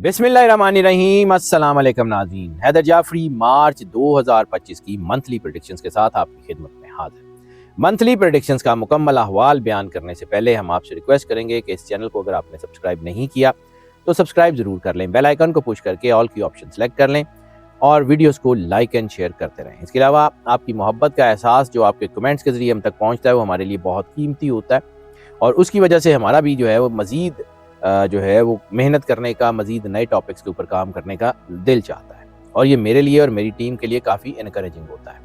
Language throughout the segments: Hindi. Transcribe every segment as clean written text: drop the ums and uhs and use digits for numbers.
बिस्मिल्लाहिर्रहमानिर्रहीम, अस्सलाम वालेकुम नाज़रीन। हैदर जाफरी मार्च 2025 की मंथली प्रेडिक्शंस के साथ आपकी खिदमत में हाजिर। मंथली प्रेडिक्शंस का मुकम्मल अहवाल बयान करने से पहले हम आपसे रिक्वेस्ट करेंगे कि इस चैनल को अगर आपने सब्सक्राइब नहीं किया तो सब्सक्राइब ज़रूर कर लें, बेल आइकन को पुश करके ऑल की ऑप्शन सेलेक्ट कर लें और वीडियोस को लाइक एंड शेयर करते रहें। इसके अलावा आपकी मोहब्बत का एहसास जो आपके कमेंट्स के ज़रिए हम तक पहुँचता है वो हमारे लिए बहुत कीमती होता है और उसकी वजह से हमारा भी जो है वो मज़ीद वो मेहनत करने का, मज़ीद नए टॉपिक्स के ऊपर काम करने का दिल चाहता है और ये मेरे लिए और मेरी टीम के लिए काफ़ी इनकरेजिंग होता है।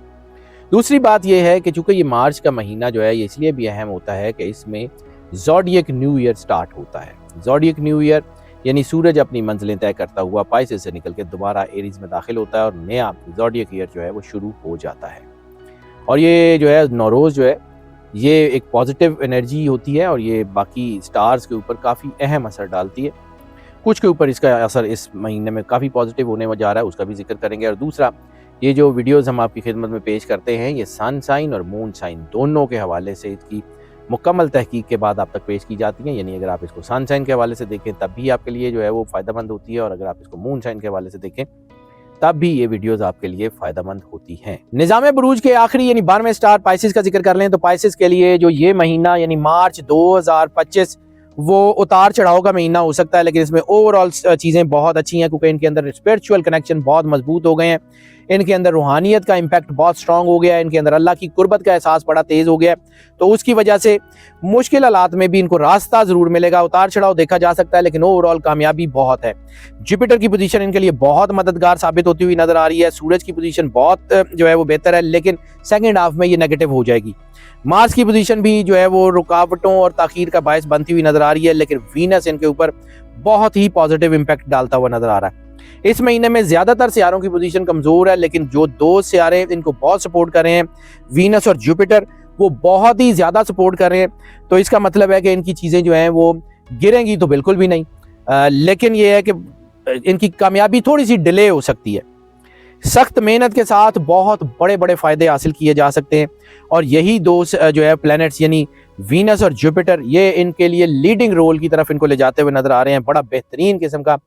दूसरी बात ये है कि चूँकि ये मार्च का महीना जो है ये इसलिए भी अहम होता है कि इसमें ज़ोडिएक न्यू ईयर स्टार्ट होता है। ज़ोडिएक न्यू ईयर यानी सूरज अपनी मंजिलें तय करता हुआ पाइसेस से निकल के दोबारा एरीज में दाखिल होता है और नया ज़ोडिएक ईयर जो है वो शुरू हो जाता है। और ये जो है नौरोज़ जो है ये एक पॉजिटिव एनर्जी होती है और ये बाकी स्टार्स के ऊपर काफ़ी अहम असर डालती है। कुछ के ऊपर इसका असर इस महीने में काफ़ी पॉजिटिव होने जा रहा है, उसका भी जिक्र करेंगे। और दूसरा, ये जो वीडियोस हम आपकी खिदमत में पेश करते हैं ये सन साइन और मून साइन दोनों के हवाले से इसकी मुकम्मल तहकीक के बाद आप तक पेश की जाती हैं। यानी अगर आप इसको सन साइन के हवाले से देखें तब भी आपके लिए जो है वो फ़ायदेमंद होती है और अगर आप इसको मून साइन के हवाले से देखें तब भी ये वीडियोस आपके लिए फायदेमंद होती हैं। निज़ाम बुरूज के आखिरी यानी 12वें स्टार पाइसेस का जिक्र कर लें तो पाइसेस के लिए जो ये महीना यानी मार्च 2025 वो उतार चढ़ाव का महीना हो सकता है, लेकिन इसमें ओवरऑल चीज़ें बहुत अच्छी हैं क्योंकि इनके अंदर स्पिरिचुअल कनेक्शन बहुत मजबूत हो गए हैं, इनके अंदर रूहानियत का इम्पैक्ट बहुत स्ट्रांग हो गया है, इनके अंदर अल्लाह की कुर्बत का एहसास बड़ा तेज़ हो गया है। तो उसकी वजह से मुश्किल हालात में भी इनको रास्ता ज़रूर मिलेगा, उतार चढ़ाव देखा जा सकता है लेकिन ओवरऑल कामयाबी बहुत है। जुपिटर की पोजीशन इनके लिए बहुत मददगार साबित होती हुई नजर आ रही है। सूरज की पोजीशन बहुत जो है वो बेहतर है लेकिन सेकेंड हाफ में ये नेगेटिव हो जाएगी। मार्स की पोजीशन भी जो है वो रुकावटों और ताखीर का बायस बनती हुई नजर आ रही है, लेकिन वीनस इनके ऊपर बहुत ही पॉजिटिव इंपैक्ट डालता हुआ नजर आ रहा है। इस महीने में ज्यादातर सियारों की पोजीशन कमजोर है लेकिन जो दो सियारे इनको बहुत सपोर्ट कर रहे हैं, वीनस और जुपिटर, वो बहुत ही ज्यादा सपोर्ट कर रहे हैं। तो इसका मतलब है कि इनकी चीजें जो हैं वो गिरेंगी तो बिल्कुल भी नहीं, लेकिन ये है कि इनकी कामयाबी थोड़ी सी डिले हो सकती है। सख्त मेहनत के साथ बहुत बड़े बड़े फायदे हासिल किए जा सकते हैं और यही दो जो है प्लैनेट्स यानी वीनस और जुपिटर ये इनके लिए लीडिंग रोल की तरफ इनको ले जाते हुए नजर आ रहे हैं। बड़ा बेहतरीन किस्म का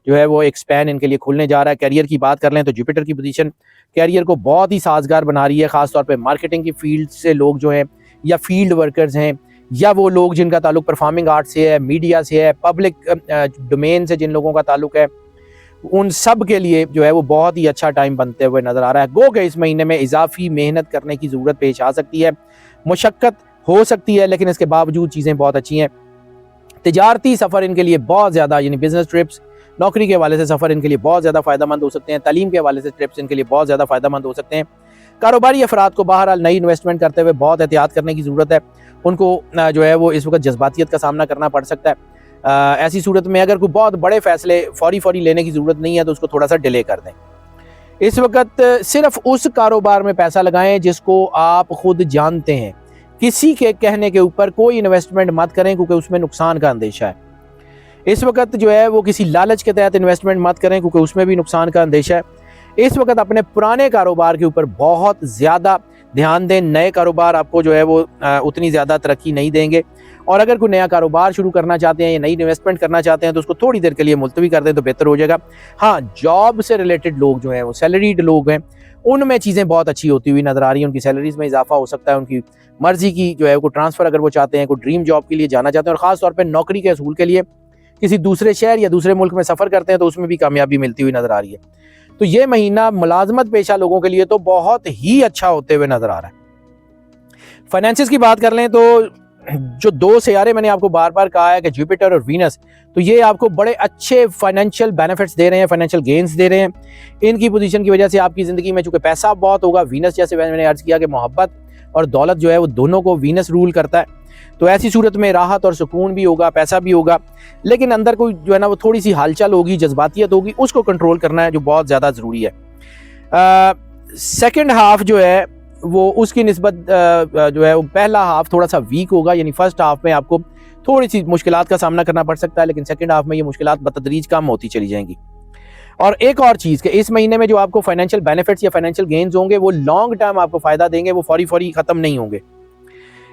जो है वो एक स्पैन इनके लिए खुलने जा रहा है। कैरियर की बात कर लें तो जुपिटर की पोजीशन कैरियर को बहुत ही साजगार बना रही है, खासतौर पे मार्केटिंग की फील्ड से लोग जो हैं या फील्ड वर्कर्स हैं या वो लोग जिनका ताल्लुक परफॉर्मिंग आर्ट से है, मीडिया से है, पब्लिक डोमेन से जिन लोगों का ताल्लुक है, उन सब के लिए जो है वो बहुत ही अच्छा टाइम बनते हुए नजर आ रहा है। गो के इस महीने में इजाफी मेहनत करने की ज़रूरत पेश आ सकती है, मुशक्क़त हो सकती है लेकिन इसके बावजूद चीज़ें बहुत अच्छी हैं। तिजारती सफ़र इनके लिए बहुत ज़्यादा यानी बिजनेस ट्रिप्स, नौकरी के हवाले से सफ़र इनके लिए बहुत ज़्यादा फ़ायदेमंद हो सकते हैं। तालीम के हवाले से ट्रिप्स इनके लिए बहुत ज़्यादा फ़ायदेमंद हो सकते हैं। कारोबारी अफराद को बहरहाल नई इन्वेस्टमेंट करते हुए बहुत एहतियात करने की ज़रूरत है। उनको जो है वो इस वक्त जज्बातियत का सामना करना पड़ सकता है। ऐसी सूरत में अगर कोई बहुत बड़े फैसले फौरी लेने की ज़रूरत नहीं है तो उसको थोड़ा सा डिले कर दें। इस वक्त सिर्फ उस कारोबार में पैसा लगाएं जिसको आप खुद जानते हैं। किसी के कहने के ऊपर कोई इन्वेस्टमेंट मत करें क्योंकि उसमें नुकसान का अंदेशा है। इस वक्त जो है वो किसी लालच के तहत इन्वेस्टमेंट मत करें क्योंकि उसमें भी नुकसान का अंदेशा है। इस वक्त अपने पुराने कारोबार के ऊपर बहुत ज़्यादा ध्यान दें। नए कारोबार आपको जो है वो उतनी ज़्यादा तरक्की नहीं देंगे और अगर कोई नया कारोबार शुरू करना चाहते हैं या नई इन्वेस्टमेंट करना चाहते हैं तो उसको थोड़ी देर के लिए मुलतवी कर दें तो बेहतर हो जाएगा। हाँ, जॉब से रिलेटेड लोग जो हैं वो सैलरीड लोग हैं, उनमें चीज़ें बहुत अच्छी होती हुई नज़र आ रही हैं। उनकी सैलरीज में इजाफा हो सकता है, उनकी मर्जी की जो है कोई ट्रांसफ़र अगर वो चाहते हैं, कोई ड्रीम जॉब के लिए जाना चाहते हैं और ख़ास तौर पर नौकरी के असूल के लिए किसी दूसरे शहर या दूसरे मुल्क में सफ़र करते हैं तो उसमें भी कामयाबी मिलती हुई नज़र आ रही है। तो ये महीना मुलाजमत पेशा लोगों के लिए तो बहुत ही अच्छा होते हुए नज़र आ रहा है। फाइनेंसिस की बात कर लें तो जो दो सियारे मैंने आपको बार बार कहा है कि जुपिटर और वीनस, तो ये आपको बड़े अच्छे फाइनेंशियल बेनिफिट्स दे रहे हैं, फाइनेंशियल गेंस दे रहे हैं। इनकी पोजीशन की वजह से आपकी ज़िंदगी में चूँकि पैसा बहुत होगा, वीनस जैसे मैंने अर्ज़ किया कि मोहब्बत और दौलत जो है वो दोनों को वीनस रूल करता है, तो ऐसी सूरत में राहत और सुकून भी होगा, पैसा भी होगा, लेकिन अंदर कोई जो है ना वो थोड़ी सी हलचल होगी, जज्बातियत होगी, उसको कंट्रोल करना है जो बहुत ज़्यादा ज़रूरी है। सेकेंड हाफ जो है वो उसकी निस्बत जो है वो पहला हाफ थोड़ा सा वीक होगा, यानी फर्स्ट हाफ में आपको थोड़ी सी मुश्किलात का सामना करना पड़ सकता है लेकिन सेकेंड हाफ में ये मुश्किलात बतदरीज कम होती चली जाएंगी। और एक और चीज़ कि इस महीने में जो आपको फाइनेंशियल बेनिफिट्स या फाइनेंशियल गेन्स होंगे वो लॉन्ग टर्म आपको फ़ायदा देंगे, वो फौरी ख़त्म नहीं होंगे।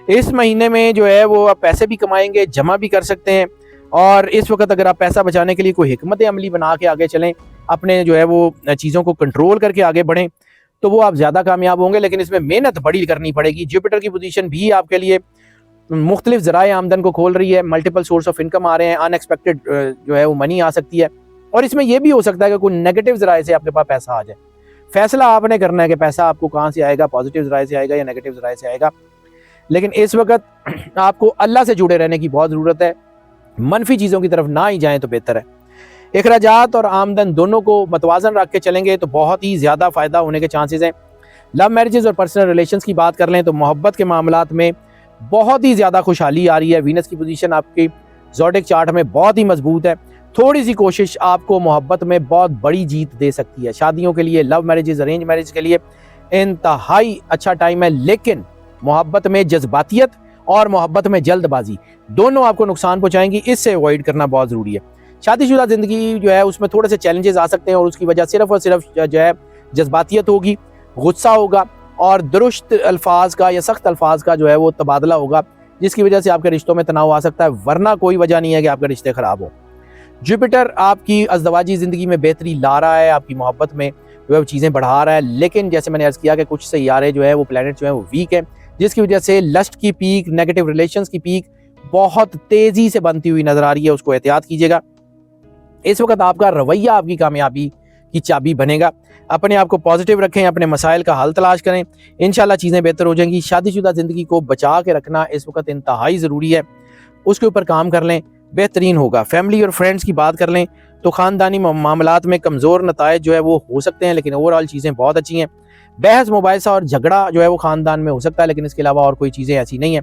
इस महीने में जो है वो आप पैसे भी कमाएंगे, जमा भी कर सकते हैं और इस वक्त अगर आप पैसा बचाने के लिए कोई हिकमत अमली बना के आगे चलें, अपने जो है वो चीज़ों को कंट्रोल करके आगे बढ़ें, तो वो आप ज़्यादा कामयाब होंगे। लेकिन इसमें मेहनत बड़ी करनी पड़ेगी। जुपिटर की पोजीशन भी आपके लिए मुख्तलिफ ज़राए आमदन को खोल रही है, मल्टीपल सोर्स ऑफ इनकम आ रहे हैं, अनएक्सपेक्टेड जो है वो मनी आ सकती है। और इसमें यह भी हो सकता है कि कोई नेगेटिव ज़राए से आपके पास पैसा आ जाए। फैसला आपने करना है कि पैसा आपको कहाँ से आएगा, पॉजिटिव ज़राए से आएगा या नेगेटिव ज़राए से आएगा। लेकिन इस वक्त आपको अल्लाह से जुड़े रहने की बहुत ज़रूरत है, मनफी चीज़ों की तरफ ना ही जाएं तो बेहतर है। अखराजात और आमदन दोनों को मतवाजन रख के चलेंगे तो बहुत ही ज़्यादा फ़ायदा होने के चांसेस हैं। लव मैरिजेस और पर्सनल रिलेशंस की बात कर लें तो मोहब्बत के मामलात में बहुत ही ज़्यादा खुशहाली आ रही है। वीनस की पोजीशन आपकी ज़ोडिक चार्ट में बहुत ही मजबूत है। थोड़ी सी कोशिश आपको मोहब्बत में बहुत बड़ी जीत दे सकती है। शादियों के लिए, लव मैरिजेस, अरेंज मैरिज के लिए इंतहाई अच्छा टाइम है। लेकिन मोहब्बत में जज्बातियत और मोहब्बत में जल्दबाजी दोनों आपको नुकसान पहुंचाएंगी, इससे अवॉइड करना बहुत ज़रूरी है। शादीशुदा ज़िंदगी जो है उसमें थोड़े से चैलेंजेस आ सकते हैं और उसकी वजह सिर्फ और सिर्फ जो है जज्बातियत होगी, गुस्सा होगा और दुरुस्त अल्फाज का या सख्त अल्फाज का जो है वो तबादला होगा, जिसकी वजह से आपके रिश्तों में तनाव आ सकता है। वरना कोई वजह नहीं है कि आपके रिश्ते ख़राब हो। जुपिटर आपकी अज़दवाजी ज़िंदगी में बेहतरी ला रहा है, आपकी मोहब्बत में जो है वो चीज़ें बढ़ा रहा है। लेकिन जैसे मैंने अर्ज़ किया कि कुछ सैयारे जो है वो प्लैनेट जो है वो वीक है, जिसकी वजह से लस्ट की पीक, नेगेटिव रिलेशंस की पीक बहुत तेज़ी से बनती हुई नज़र आ रही है। उसको एहतियात कीजिएगा। इस वक्त आपका रवैया आपकी कामयाबी की चाबी बनेगा। अपने आप को पॉजिटिव रखें, अपने मसाइल का हल तलाश करें, इंशाल्लाह चीज़ें बेहतर हो जाएंगी। शादीशुदा ज़िंदगी को बचा के रखना इस वक्त इंतहाई ज़रूरी है, उसके ऊपर काम कर लें, बेहतरीन होगा। फैमिली और फ्रेंड्स की बात कर लें तो ख़ानदानी मामलात में कमज़ोर नताइज जो है वो हो सकते हैं, लेकिन ओवरऑल चीज़ें बहुत अच्छी हैं। बहस, मुबाहिसा और झगड़ा जो है वो ख़ानदान में हो सकता है, लेकिन इसके अलावा और कोई चीज़ें ऐसी नहीं है।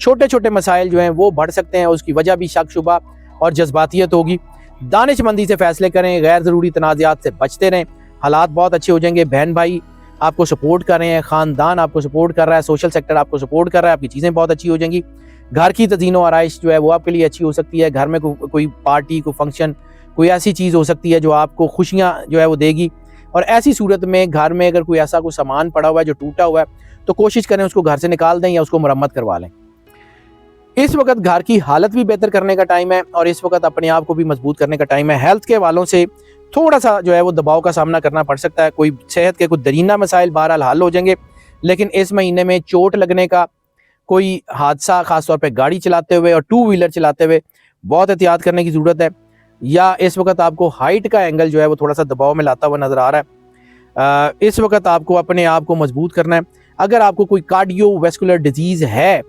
छोटे छोटे मसाइल जो हैं वो बढ़ सकते हैं, उसकी वजह भी शक शुबा और जज्बातियत होगी। दानिशमंदी से फैसले करें, गैर ज़रूरी तनाज़ात से बचते रहें, हालात बहुत अच्छे हो जाएंगे। बहन भाई आपको सपोर्ट कर रहे हैं, ख़ानदान आपको सपोर्ट कर रहा है, सोशल सेक्टर आपको सपोर्ट कर रहा है, आपकी चीज़ें बहुत अच्छी हो जाएंगी। घर की तज़ीनो आराइश जो है वो आपके लिए अच्छी हो सकती है। घर में कोई पार्टी, कोई फंक्शन, कोई ऐसी चीज़ हो सकती है जो आपको खुशियाँ जो है वो देगी। और ऐसी सूरत में घर में अगर कोई ऐसा कोई सामान पड़ा हुआ है जो टूटा हुआ है तो कोशिश करें उसको घर से निकाल दें या उसको मरम्मत करवा लें। इस वक्त घर की हालत भी बेहतर करने का टाइम है और इस वक्त अपने आप को भी मजबूत करने का टाइम है। हेल्थ के वालों से थोड़ा सा जो है वो दबाव का सामना करना पड़ सकता है। कोई सेहत के कुछ दरीना मसाइल बहरहाल हल हो जाएंगे, लेकिन इस महीने में चोट लगने का कोई हादसा, खासतौर पे गाड़ी चलाते हुए और टू व्हीलर चलाते हुए बहुत एहतियात करने की ज़रूरत है। या इस वक्त आपको हाइट का एंगल जो है वो थोड़ा सा दबाव में लाता हुआ नज़र आ रहा है। इस वक्त आपको अपने आप को मजबूत करना है। अगर आपको कोई कार्डियोवैस्कुलर डिजीज़ है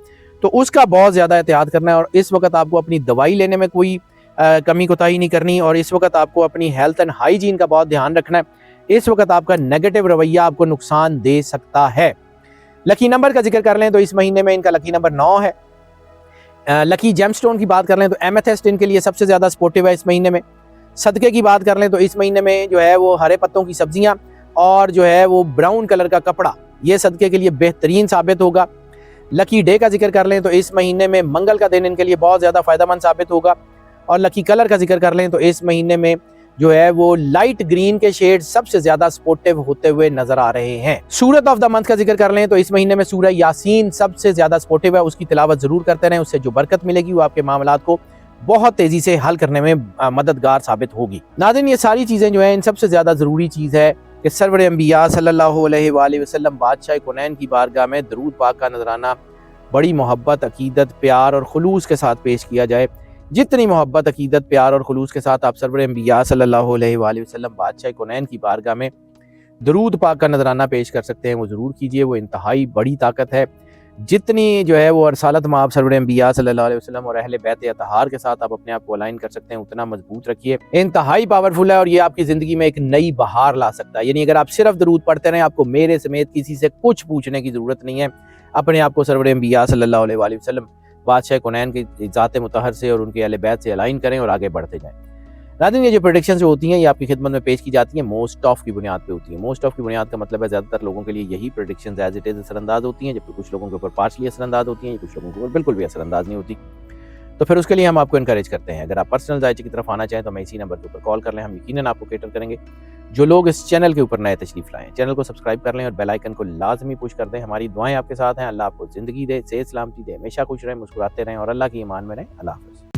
तो उसका बहुत ज़्यादा एहतियात करना है और इस वक्त आपको अपनी दवाई लेने में कोई कमी कोताही नहीं करनी और इस वक्त आपको अपनी हेल्थ एंड हाइजीन का बहुत ध्यान रखना है। इस वक्त आपका नेगेटिव रवैया आपको नुकसान दे सकता है। लकी नंबर का जिक्र कर लें तो इस महीने में इनका लकी नंबर 9 है। लकी जेमस्टोन की बात कर लें तो एमेथिस्ट इनके लिए सबसे ज़्यादा सपोर्टिव है इस महीने में। सदक़े की बात कर लें तो इस महीने में जो है वो हरे पत्तों की सब्जियाँ और जो है वो ब्राउन कलर का कपड़ा, ये सदक़े के लिए बेहतरीन साबित होगा। लकी डे का जिक्र कर लें तो इस महीने में मंगल का दिन इनके लिए बहुत ज़्यादा फ़ायदेमंद साबित होगा। और लकी कलर का जिक्र कर लें तो इस महीने में जो है वो लाइट ग्रीन के शेड सबसे ज़्यादा सपोर्टिव होते हुए नजर आ रहे हैं। सूरत ऑफ द मंथ का जिक्र कर लें तो इस महीने में सूरह यासीन सबसे ज़्यादा सपोर्टिव है। उसकी तिलावत ज़रूर करते रहें, उससे जो बरकत मिलेगी वो आपके मामलात को बहुत तेज़ी से हल करने में मददगार साबित होगी। नाज़रीन, ये सारी चीज़ें जो हैं, इन सबसे ज़्यादा ज़रूरी चीज़ है कि सरवर अंबिया सल्लल्लाहु अलैहि वसल्लम बादशाह कोनैन की बारगाह में दरूद पाक का नजराना बड़ी मोहब्बत, अकीदत, प्यार और खुलूस के साथ पेश किया जाए। जितनी मोहब्बत, अकीदत, प्यार और खुलूस के साथ आप सरवर अंबिया सल्लल्लाहु अलैहि वसल्लम बादशाह कोनैन की बारगाह में दरूद पाक का नजराना पेश कर सकते हैं वो ज़रूर कीजिए। वो इंतहाई बड़ी ताकत है। जितनी जो है वो अरसालत में आप सरवर अंबिया सल्लल्लाहु अलैहि वसल्लम और अहले बैत अतहार के साथ आप अपने आप को अलाइन कर सकते हैं, उतना मजबूत रखिए। इंतहाई पावरफुल है और ये आपकी ज़िंदगी में एक नई बहार ला सकता है। यानी अगर आप सिर्फ दरूद पढ़ते रहें, आपको मेरे समेत किसी से कुछ पूछने की ज़रूरत नहीं है। अपने आप को सरवर अंबिया सल्लल्लाहु अलैहि वसल्लम बादशाह कोनैन की ज़ात मुतहर से और उनके अहले बैत से अलाइन करें और आगे बढ़ते जाएं। नाज़रीन, ये जो प्रेडिक्शंस जो होती हैं ये आपकी खिदमत में पेश की जाती हैं मोस्ट ऑफ की बुनियाद पे होती है। मोस्ट ऑफ की बुनियाद का मतलब है ज़्यादातर लोगों के लिए यही प्रेडिक्शंस एज इट इज़ असरअंदाज होती हैं, जबकि कुछ लोगों के ऊपर पार्शली असरअंदाज होती हैं, कुछ लोगों के ऊपर बिल्कुल भी असरअंदाज नहीं होती। तो फिर उसके लिए हम आपको इनकरेज करते हैं, अगर आप पर्सनल जायचे की तरफ आना चाहें तो हमें इसी नंबर के ऊपर कॉल कर लें, हम यकीनन आपको कैटर करेंगे। जो लोग इस चैनल के ऊपर नए तशरीफ लाएं, चैनल को सब्सक्राइब कर लें और बेल आइकन को लाजमी पुश कर दें। हमारी दुआएं आपके साथ हैं। अल्लाह आपको ज़िंदगी दे, सेहत सलामती दे, हमेशा खुश रहें, मुस्कुराते रहें और अल्लाह की ईमान में रहें। अल्लाह हाफ़िज़।